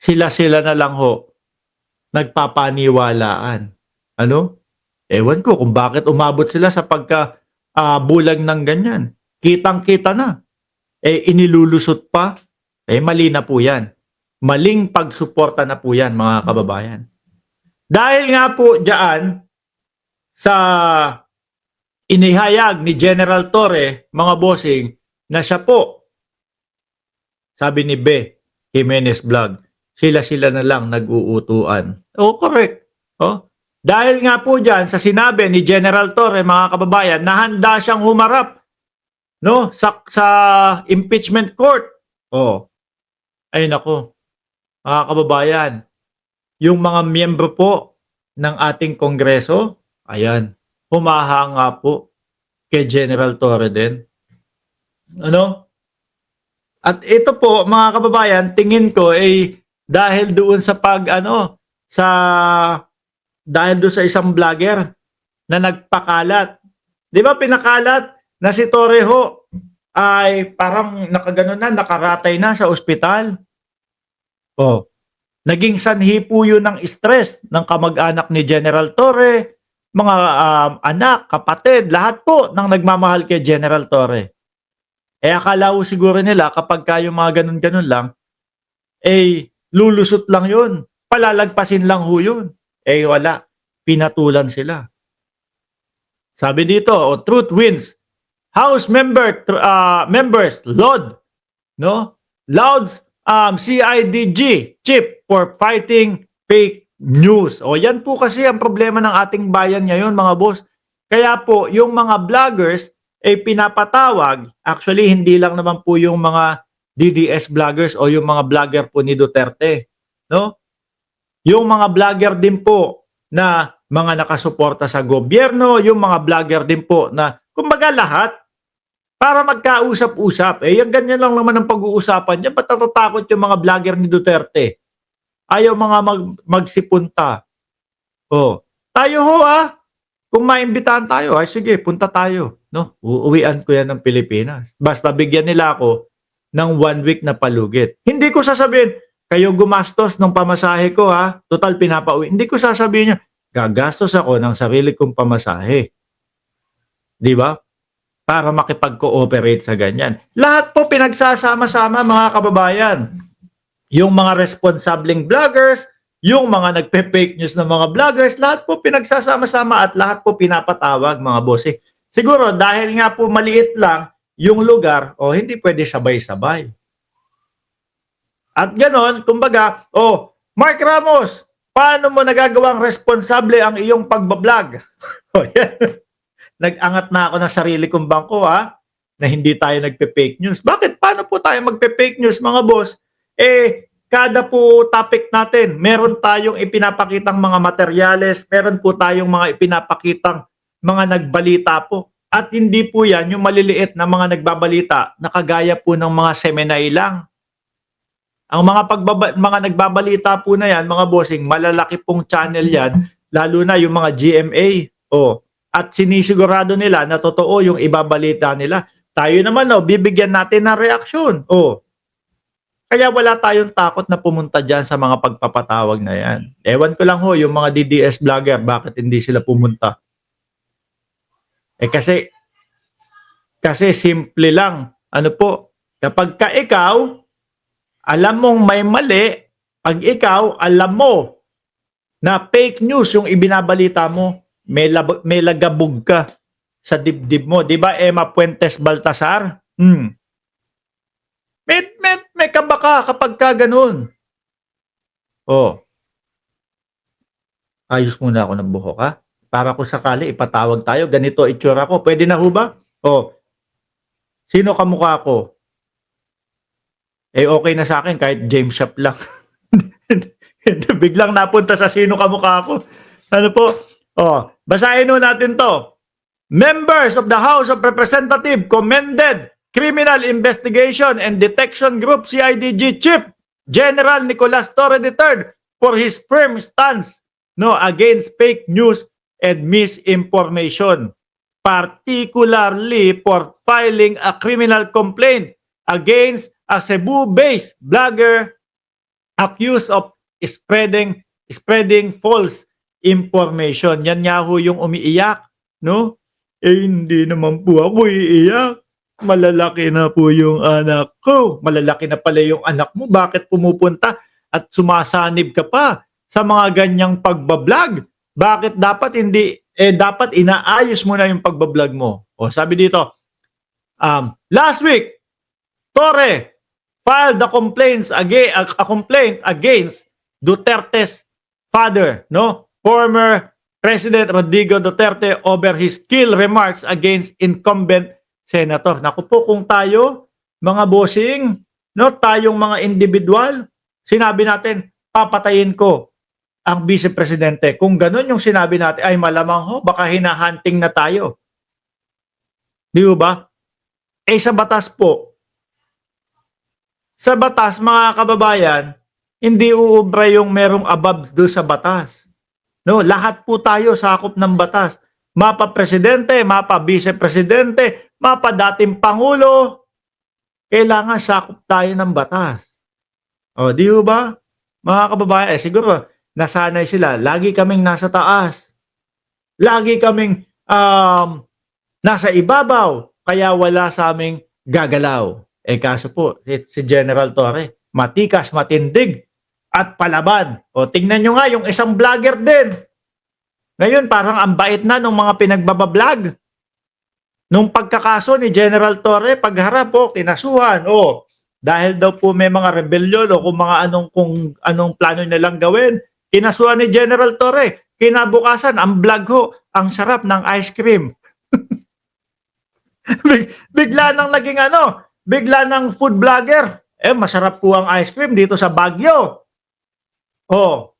sila-sila na lang ho nagpapaniwalaan. Ano? Ewan ko kung bakit umabot sila sa bulag ng ganyan. Kitang-kita na. Inilulusot pa. Mali na po yan. Maling pagsuporta na po yan, mga kababayan. Dahil nga po dyan sa inihayag ni General Torre, mga bossing, na siya po, sabi ni Be Jimenez Vlog, sila-sila na lang nag-uutuan. Correct. Dahil nga po dyan sa sinabi ni General Torre, mga kababayan, na handa siyang humarap sa impeachment court. Ay nako, mga kababayan, yung mga miyembro po ng ating Kongreso, ayan, humahanga po kay General Torre din. At ito po, mga kababayan, tingin ko dahil doon sa dahil doon sa isang vlogger na nagpakalat. 'Di ba pinakalat na si Torreho ay parang nakaratay na sa ospital. Naging sanhi po yun ng stress ng kamag-anak ni General Torre, mga anak, kapatid, lahat po ng nagmamahal kay General Torre. Akala ko siguro nila kapag yung mga ganun-ganun lang, lulusot lang yun. Palalagpasin lang ho yun. Wala. Pinatulan sila. Sabi dito, truth wins. House members laud CIDG chief for fighting fake news. Yan po kasi ang problema ng ating bayan ngayon, mga boss. Kaya po, yung mga vloggers pinapatawag, actually hindi lang naman po yung mga DDS vloggers o yung mga vlogger po ni Duterte, yung mga vlogger din po na mga nakasuporta sa gobyerno, yung mga vlogger din po na kumbaga lahat para magkausap-usap. Yung ganyan lang naman ang pag-uusapan niya. Ba't natatakot yung mga vlogger ni Duterte? Ayaw mga magsipunta. Tayo ho kung maimbitahan tayo, sige, punta tayo. Uuwian ko yan ng Pilipinas. Basta bigyan nila ako ng 1 week na palugit. Hindi ko sasabihin, kayo gumastos ng pamasahe ko total pinapauwi. Hindi ko sasabihin niya, gagastos ako ng sarili kong pamasahe. Di ba? Para makipag-cooperate sa ganyan. Lahat po pinagsasama-sama, mga kababayan. Yung mga responsableng vloggers, yung mga nagpe-fake news ng mga vloggers, lahat po pinagsasama-sama at lahat po pinapatawag, mga bossing. Siguro dahil nga po maliit lang yung lugar, hindi pwede sabay-sabay. At ganon, kumbaga, Mark Ramos, paano mo nagagawang responsable ang iyong pagbablog? Nag-angat na ako ng sarili kong bangko na hindi tayo nagpe-fake news. Bakit? Paano po tayo magpe-fake news, mga boss? Kada po topic natin, meron tayong ipinapakitang mga materyales, meron po tayong mga ipinapakitang mga nagbalita po. At hindi po yan yung maliliit na mga nagbabalita na kagaya po ng mga seminay lang. Ang mga nagbabalita po na yan, mga bossing, malalaki pong channel yan, lalo na yung mga GMA. At sinisigurado nila na totoo yung ibabalita nila. Tayo naman, bibigyan natin ng reaksyon. Kaya wala tayong takot na pumunta dyan sa mga pagpapatawag na yan. Ewan ko lang yung mga DDS vlogger, bakit hindi sila pumunta? Kasi simple lang. Kapag ka ikaw, alam mong may mali, pag ikaw, alam mo na fake news yung ibinabalita mo, may lagabog ka sa dibdib mo. Di ba, Emma Puentes Baltasar? May kaba ka kapag ka ganun. Ayos muna ako ng buhok, para kung sakali ipatawag tayo, ganito itsura ko. Pwede na ho ba? Sino kamukha ko? Okay na sa akin kahit James Shop lang. Biglang napunta sa sino kamukha ko. Basahin ho natin to. Members of the House of Representatives commended Criminal Investigation and Detection Group CIDG Chief General Nicolas Torre III for his firm stance against fake news and misinformation, particularly for filing a criminal complaint against a Cebu-based blogger accused of spreading false information. Yan nga ho yung umiiyak, no? Hindi naman po ako iiyak. Malalaki na po yung anak ko. Malalaki na pala yung anak mo. Bakit pumupunta at sumasanib ka pa sa mga ganyang pagbablog? Bakit dapat hindi, dapat inaayos mo na yung pagbablog mo? O sabi dito, last week, Torre filed a complaint against Duterte's father, no? Former President Rodrigo Duterte over his kill remarks against incumbent senator. Naku po, kung tayo, mga bossing, no, tayong mga individual, sinabi natin, papatayin ko ang vice presidente. Kung ganun yung sinabi natin, ay malamang ho, baka hinahunting na tayo. Di ba? Sa batas po, sa batas, mga kababayan, hindi uubra yung merong above doon sa batas. No, lahat po tayo sakop ng batas. Mapa presidente, mapa vice-presidente, mapa dating pangulo, kailangan sakop tayo ng batas. O, di ba? Mga kababayan, siguro, nasanay sila. Lagi kaming nasa taas. Lagi kaming nasa ibabaw. Kaya wala sa aming gagalaw. Kaso po, si General Torre, matikas, matindig, at palaban. O, tingnan nyo nga, yung isang vlogger din. Ngayon, parang ang bait na ng mga pinagbabablog. Nung pagkakaso ni General Torre, pagharap po, kinasuhan. O, dahil daw po may mga rebellion o kung anong plano nilang gawin, kinasuhan ni General Torre. Kinabukasan, ang vlog ho, ang sarap ng ice cream. Bigla nang naging bigla ng food vlogger. Masarap po ang ice cream dito sa Baguio. Oh.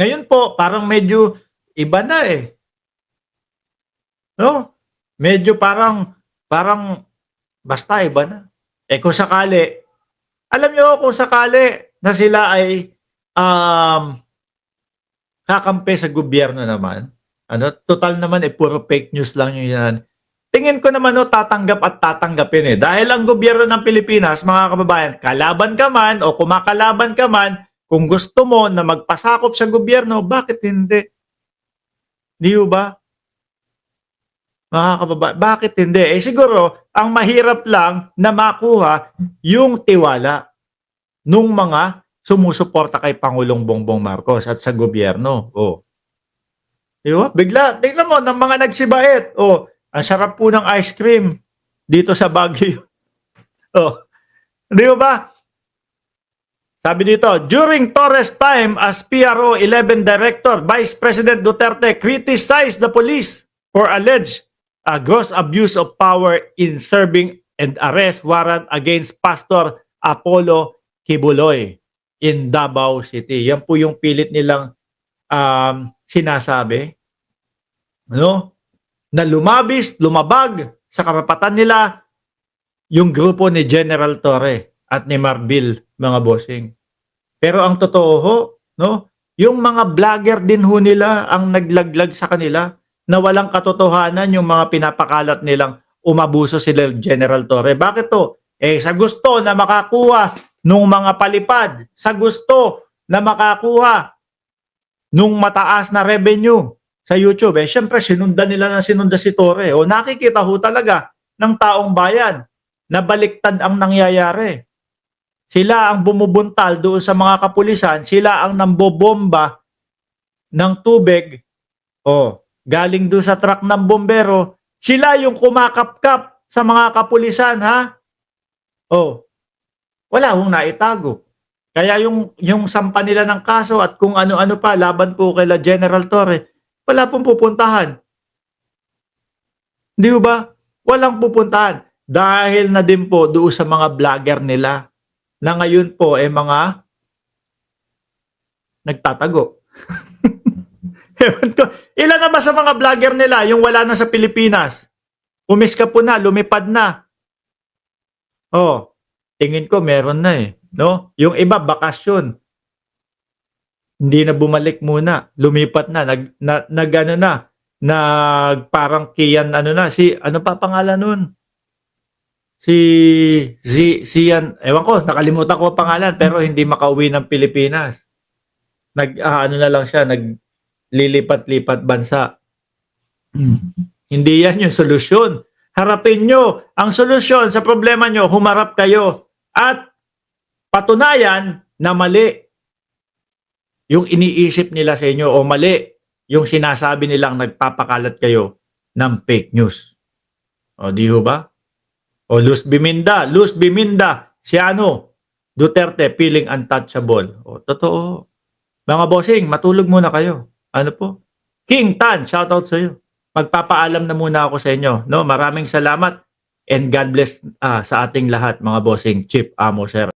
Ngayon po, parang medyo iba na No? Medyo parang basta iba na. Kung sakali, alam nyo kung sakali na sila ay kakampi sa gobyerno naman, total naman puro fake news lang yun yan. Tingin ko naman tatanggap at tatanggapin Dahil ang gobyerno ng Pilipinas, mga kababayan, kalaban ka man o kumakalaban ka man, kung gusto mo na magpasakop sa gobyerno, bakit hindi? Di ba? Mga kababayan, bakit hindi? Siguro, ang mahirap lang na makuha yung tiwala nung mga sumusuporta kay Pangulong Bongbong Marcos at sa gobyerno. Di ba? Bigla, tingnan mo, ng mga nagsibait. Ang sarap po ng ice cream dito sa Baguio. Di ba? Sabi dito, during Torres' time as PRO 11 Director, Vice President Duterte criticized the police for alleged gross abuse of power in serving and arrest warrant against Pastor Apollo Kibuloy in Davao City. Yan po yung pilit nilang sinasabi. Na lumabag sa karapatan nila yung grupo ni General Torre at ni Marbil, mga bossing. Pero ang totoo ho, yung mga vlogger din ho nila ang naglaglag sa kanila na walang katotohanan yung mga pinapakalat nilang umabuso sila General Torre. Bakit to? Sa gusto na makakuha nung mga palipad, sa gusto na makakuha nung mataas na revenue sa YouTube, syempre sinundan nila si Torre. Nakikita ho talaga ng taong bayan na baliktad ang nangyayari. Sila ang bumubuntal doon sa mga kapulisan, sila ang nambobomba ng tubig. Galing doon sa truck ng bombero, sila yung kumakapkap sa mga kapulisan, ha? Wala hong naitago. Kaya yung sampa nila ng kaso at kung ano-ano pa laban po kay General Torre, wala pong pupuntahan. Di ba? Walang pupuntahan. Dahil na din po doon sa mga vlogger nila na ngayon po mga nagtatago. Ilan na ba sa mga vlogger nila yung wala na sa Pilipinas? Umiska po na, lumipad na. Tingin ko meron na no? Yung iba, bakasyon. Hindi na bumalik muna, lumipat na, parang Kian, ano pa pangalan nun? Sian, ewan ko, nakalimutan ko ang pangalan pero hindi makauwi ng Pilipinas. Ano na lang siya, naglilipat-lipat bansa. Hindi yan yung solusyon. Harapin nyo. Ang solusyon sa problema nyo, humarap kayo. At patunayan na mali yung iniisip nila sa inyo o mali yung sinasabi nilang nagpapakalat kayo ng fake news. O di ho ba? O Luz Biminda, si ano, Duterte feeling untouchable. O totoo. Mga bossing, matulog muna kayo. Ano po? King Tan, shoutout sa iyo. Magpapaalam na muna ako sa inyo. No, maraming salamat and God bless sa ating lahat mga bossing. Chief Amo Sir.